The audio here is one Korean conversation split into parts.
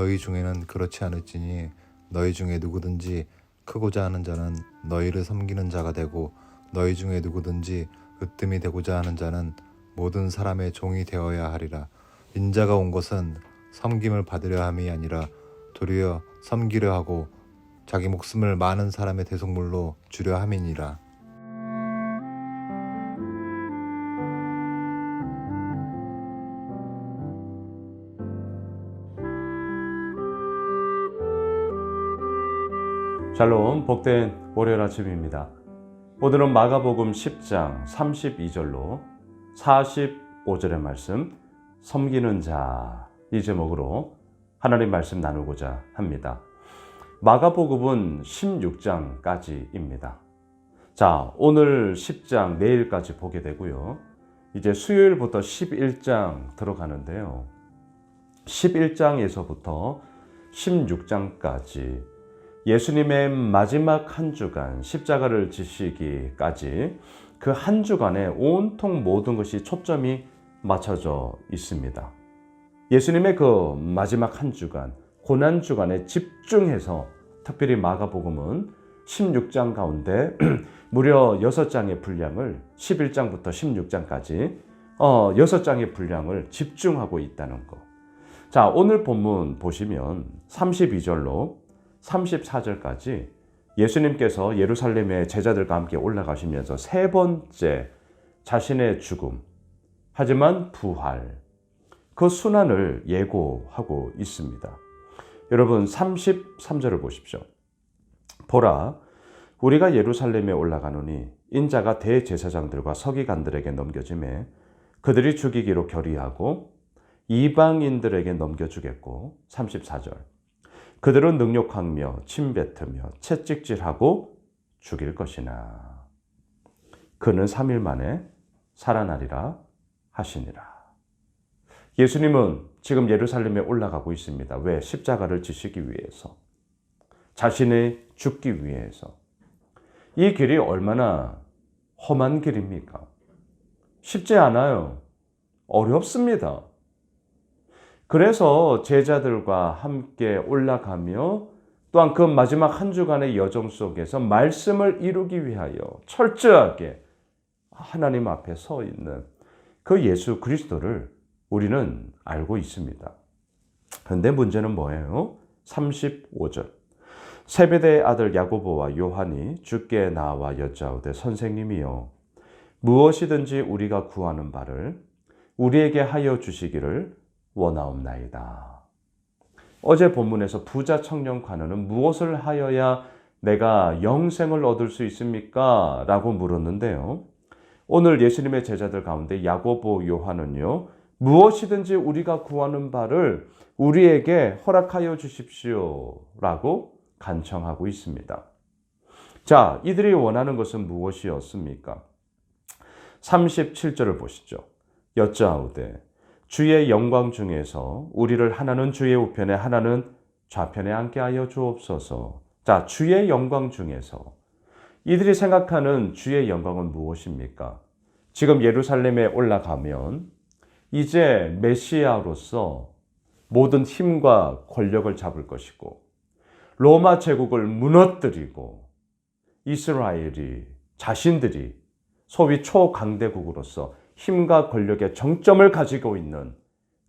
너희 중에는 그렇지 않을지니 너희 중에 누구든지 크고자 하는 자는 너희를 섬기는 자가 되고 너희 중에 누구든지 으뜸이 되고자 하는 자는 모든 사람의 종이 되어야 하리라. 인자가 온 것은 섬김을 받으려 함이 아니라 도리어 섬기려 하고 자기 목숨을 많은 사람의 대속물로 주려 함이니라. 샬롬, 복된 월요일 아침입니다. 오늘은 마가복음 10장 32절로 45절의 말씀, 섬기는 자, 이 제목으로 하나님 말씀 나누고자 합니다. 마가복음은 16장까지입니다. 자, 오늘 10장 내일까지 보게 되고요. 이제 수요일부터 11장 들어가는데요. 11장에서부터 16장까지 예수님의 마지막 한 주간 십자가를 지시기까지 그 한 주간에 온통 모든 것이 초점이 맞춰져 있습니다. 예수님의 그 마지막 한 주간, 고난 주간에 집중해서 특별히 마가복음은 16장 가운데 무려 6장의 분량을 11장부터 16장까지 6장의 분량을 집중하고 있다는 것. 자, 오늘 본문 보시면 32절로 34절까지 예수님께서 예루살렘의 제자들과 함께 올라가시면서 세 번째 자신의 죽음, 하지만 부활, 그 순환을 예고하고 있습니다. 여러분 33절을 보십시오. 보라, 우리가 예루살렘에 올라가노니 인자가 대제사장들과 서기관들에게 넘겨지매 그들이 죽이기로 결의하고 이방인들에게 넘겨주겠고 34절 그들은 능욕하며 침뱉으며 채찍질하고 죽일 것이나 그는 3일 만에 살아나리라 하시니라. 예수님은 지금 예루살렘에 올라가고 있습니다. 왜? 십자가를 지시기 위해서, 자신이 죽기 위해서. 이 길이 얼마나 험한 길입니까? 쉽지 않아요. 어렵습니다. 그래서 제자들과 함께 올라가며 또한 그 마지막 한 주간의 여정 속에서 말씀을 이루기 위하여 철저하게 하나님 앞에 서 있는 그 예수 그리스도를 우리는 알고 있습니다. 그런데 문제는 뭐예요? 35절. 세베대의 아들 야고보와 요한이 주께 나와 여짜오되 선생님이여 무엇이든지 우리가 구하는 바를 우리에게 하여 주시기를 원하옵나이다. 어제 본문에서 부자 청년 관원은 무엇을 하여야 내가 영생을 얻을 수 있습니까? 라고 물었는데요. 오늘 예수님의 제자들 가운데 야고보, 요한은요, 무엇이든지 우리가 구하는 바를 우리에게 허락하여 주십시오 라고 간청하고 있습니다. 자, 이들이 원하는 것은 무엇이었습니까? 37절을 보시죠. 여짜오되 주의 영광 중에서 우리를 하나는 주의 우편에 하나는 좌편에 앉게 하여 주옵소서. 자, 주의 영광 중에서 이들이 생각하는 주의 영광은 무엇입니까? 지금 예루살렘에 올라가면 이제 메시아로서 모든 힘과 권력을 잡을 것이고 로마 제국을 무너뜨리고 이스라엘이 자신들이 소위 초강대국으로서 힘과 권력의 정점을 가지고 있는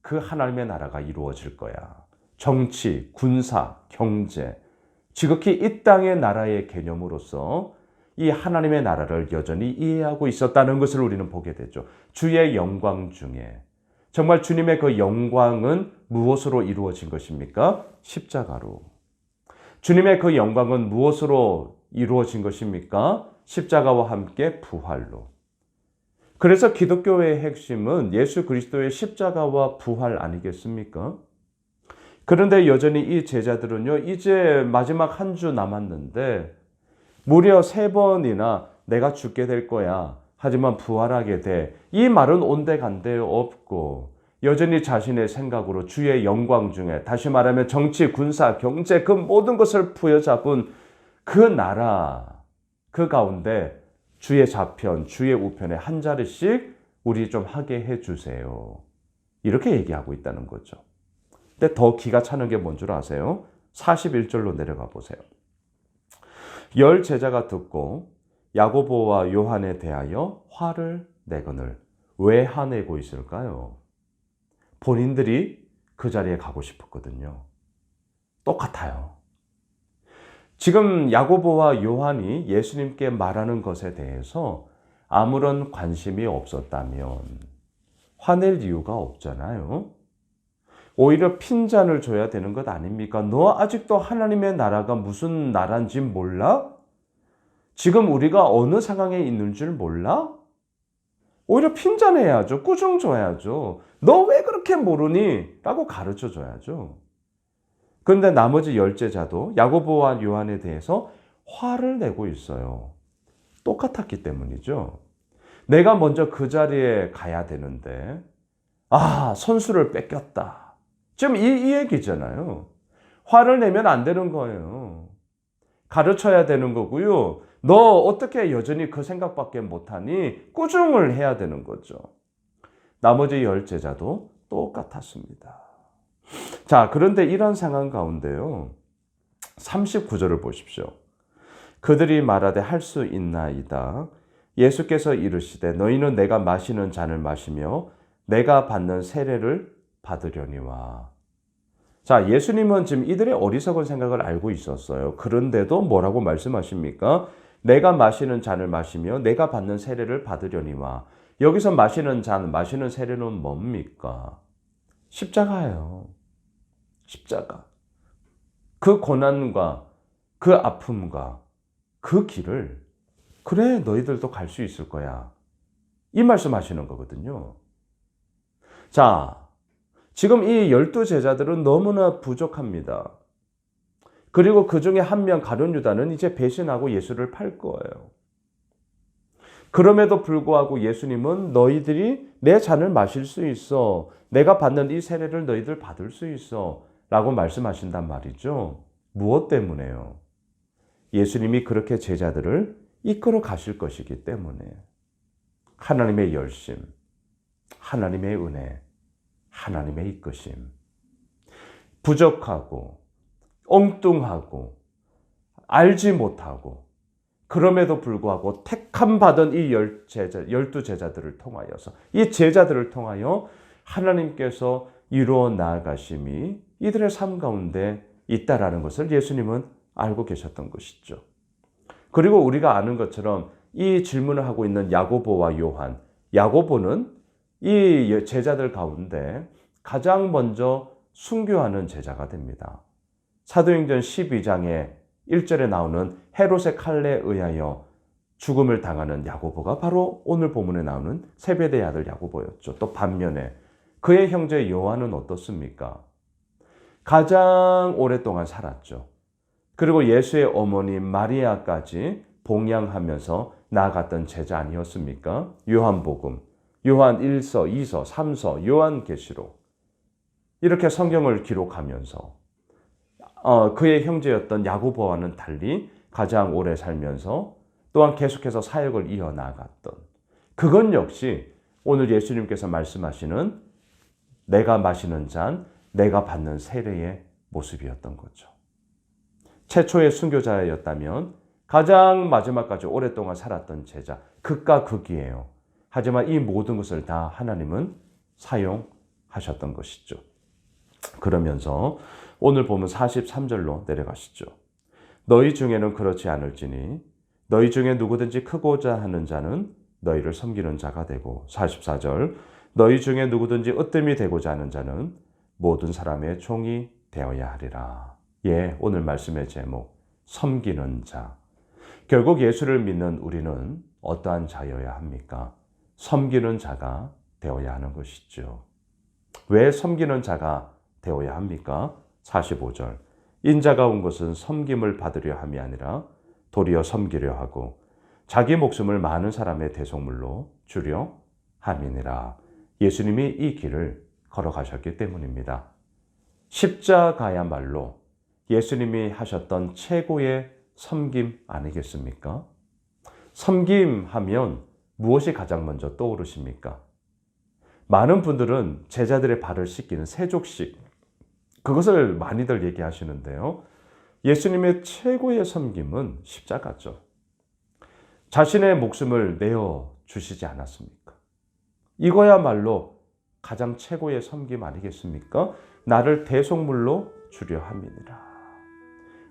그 하나님의 나라가 이루어질 거야. 정치, 군사, 경제, 지극히 이 땅의 나라의 개념으로서 이 하나님의 나라를 여전히 이해하고 있었다는 것을 우리는 보게 되죠. 주의 영광 중에 정말 주님의 그 영광은 무엇으로 이루어진 것입니까? 십자가로. 주님의 그 영광은 무엇으로 이루어진 것입니까? 십자가와 함께 부활로. 그래서 기독교의 핵심은 예수 그리스도의 십자가와 부활 아니겠습니까? 그런데 여전히 이 제자들은요, 이제 마지막 한 주 남았는데 무려 3번이나 내가 죽게 될 거야. 하지만 부활하게 돼. 이 말은 온데간데 없고 여전히 자신의 생각으로 주의 영광 중에, 다시 말하면 정치, 군사, 경제 그 모든 것을 부여잡은 그 나라, 그 가운데 주의 좌편, 주의 우편에 한 자리씩 우리 좀 하게 해주세요. 이렇게 얘기하고 있다는 거죠. 근데 더 기가 차는 게 뭔 줄 아세요? 41절로 내려가 보세요. 열 제자가 듣고 야고보와 요한에 대하여 화를 내거늘. 왜 화내고 있을까요? 본인들이 그 자리에 가고 싶었거든요. 똑같아요. 지금 야고보와 요한이 예수님께 말하는 것에 대해서 아무런 관심이 없었다면 화낼 이유가 없잖아요. 오히려 핀잔을 줘야 되는 것 아닙니까? 너 아직도 하나님의 나라가 무슨 나라인지 몰라? 지금 우리가 어느 상황에 있는 줄 몰라? 오히려 핀잔해야죠. 꾸중 줘야죠. 너 왜 그렇게 모르니? 라고 가르쳐 줘야죠. 그런데 나머지 열 제자도 야고보와 요한에 대해서 화를 내고 있어요. 똑같았기 때문이죠. 내가 먼저 그 자리에 가야 되는데 선수를 뺏겼다. 지금 이 얘기잖아요. 화를 내면 안 되는 거예요. 가르쳐야 되는 거고요. 너 어떻게 여전히 그 생각밖에 못하니? 꾸중을 해야 되는 거죠. 나머지 열 제자도 똑같았습니다. 자, 그런데 이런 상황 가운데요. 39절을 보십시오. 그들이 말하되 할 수 있나이다. 예수께서 이르시되 너희는 내가 마시는 잔을 마시며 내가 받는 세례를 받으려니와. 자, 예수님은 지금 이들의 어리석은 생각을 알고 있었어요. 그런데도 뭐라고 말씀하십니까? 내가 마시는 잔을 마시며 내가 받는 세례를 받으려니와. 여기서 마시는 잔, 마시는 세례는 뭡니까? 십자가예요. 십자가. 그 고난과 그 아픔과 그 길을 그래 너희들도 갈 수 있을 거야. 이 말씀하시는 거거든요. 자, 지금 이 12제자들은 너무나 부족합니다. 그리고 그 중에 한 명 가룟 유다는 이제 배신하고 예수를 팔 거예요. 그럼에도 불구하고 예수님은 너희들이 내 잔을 마실 수 있어. 내가 받는 이 세례를 너희들 받을 수 있어. 라고 말씀하신단 말이죠. 무엇 때문에요? 예수님이 그렇게 제자들을 이끌어 가실 것이기 때문에. 하나님의 열심, 하나님의 은혜, 하나님의 이끄심. 부족하고 엉뚱하고 알지 못하고 그럼에도 불구하고 택함 받은 이 12제자들을 통하여서 이 제자들을 통하여 하나님께서 이루어 나아가심이 이들의 삶 가운데 있다라는 것을 예수님은 알고 계셨던 것이죠. 그리고 우리가 아는 것처럼 이 질문을 하고 있는 야고보와 요한, 야고보는 이 제자들 가운데 가장 먼저 순교하는 제자가 됩니다. 사도행전 12장에 1절에 나오는 헤롯의 칼에 의하여 죽음을 당하는 야고보가 바로 오늘 본문에 나오는 세베대의 아들 야고보였죠. 또 반면에 그의 형제 요한은 어떻습니까? 가장 오랫동안 살았죠. 그리고 예수의 어머니 마리아까지 봉양하면서 나아갔던 제자 아니었습니까? 요한복음, 요한 1서, 2서, 3서, 요한계시록 이렇게 성경을 기록하면서 그의 형제였던 야고보와는 달리 가장 오래 살면서 또한 계속해서 사역을 이어나갔던 그건 역시 오늘 예수님께서 말씀하시는 내가 마시는 잔, 내가 받는 세례의 모습이었던 거죠. 최초의 순교자였다면 가장 마지막까지 오랫동안 살았던 제자, 극과 극이에요. 하지만 이 모든 것을 다 하나님은 사용하셨던 것이죠. 그러면서 오늘 보면 43절로 내려가시죠. 너희 중에는 그렇지 않을지니 너희 중에 누구든지 크고자 하는 자는 너희를 섬기는 자가 되고 44절 너희 중에 누구든지 으뜸이 되고자 하는 자는 모든 사람의 종이 되어야 하리라. 예, 오늘 말씀의 제목 섬기는 자. 결국 예수를 믿는 우리는 어떠한 자여야 합니까? 섬기는 자가 되어야 하는 것이죠. 왜 섬기는 자가 되어야 합니까? 45절 인자가 온 것은 섬김을 받으려 함이 아니라 도리어 섬기려 하고 자기 목숨을 많은 사람의 대속물로 주려 함이니라. 예수님이 이 길을 걸어가셨기 때문입니다. 십자가야말로 예수님이 하셨던 최고의 섬김 아니겠습니까? 섬김하면 무엇이 가장 먼저 떠오르십니까? 많은 분들은 제자들의 발을 씻기는 세족식, 그것을 많이들 얘기하시는데요. 예수님의 최고의 섬김은 십자가죠. 자신의 목숨을 내어 주시지 않았습니까? 이거야말로 가장 최고의 섬김 아니겠습니까? 나를 대속물로 주려 함이니라.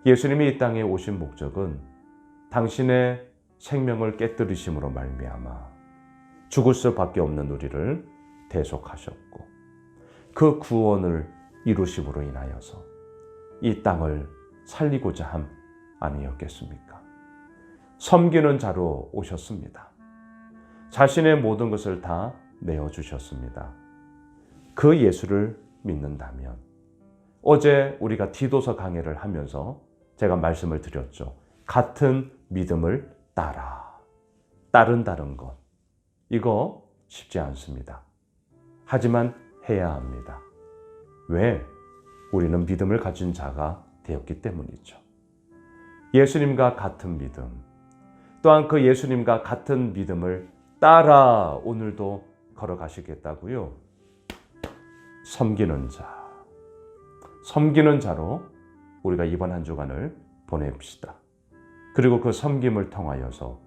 예수님이 이 땅에 오신 목적은 당신의 생명을 깨뜨리심으로 말미암아 죽을 수밖에 없는 우리를 대속하셨고 그 구원을 이루심으로 인하여서 이 땅을 살리고자 함 아니었겠습니까? 섬기는 자로 오셨습니다. 자신의 모든 것을 다 내어주셨습니다. 그 예수를 믿는다면 어제 우리가 디도서 강해를 하면서 제가 말씀을 드렸죠. 같은 믿음을 따른다는 것. 이거 쉽지 않습니다. 하지만 해야 합니다. 왜? 우리는 믿음을 가진 자가 되었기 때문이죠. 예수님과 같은 믿음, 또한 그 예수님과 같은 믿음을 따라 오늘도 걸어가시겠다고요? 섬기는 자로 우리가 이번 한 주간을 보냅시다. 그리고 그 섬김을 통하여서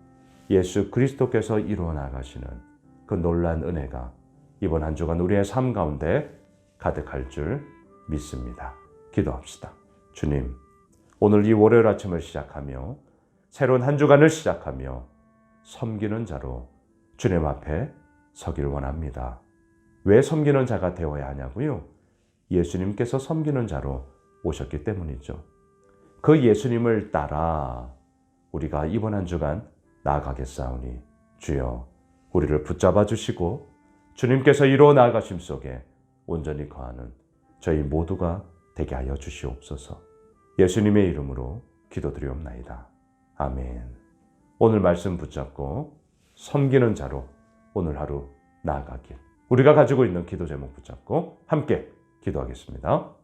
예수 그리스도께서 이루어 나가시는 그 놀라운 은혜가 이번 한 주간 우리의 삶 가운데 가득할 줄 믿습니다. 기도합시다. 주님, 오늘 이 월요일 아침을 시작하며 새로운 한 주간을 시작하며 섬기는 자로 주님 앞에 서길 원합니다. 왜 섬기는 자가 되어야 하냐고요? 예수님께서 섬기는 자로 오셨기 때문이죠. 그 예수님을 따라 우리가 이번 한 주간 나아가겠사오니 주여 우리를 붙잡아 주시고 주님께서 이루어 나아가심 속에 온전히 거하는 저희 모두가 되게 하여 주시옵소서. 예수님의 이름으로 기도드리옵나이다. 아멘. 오늘 말씀 붙잡고 섬기는 자로 오늘 하루 나아가길. 우리가 가지고 있는 기도 제목 붙잡고 함께 기도하겠습니다.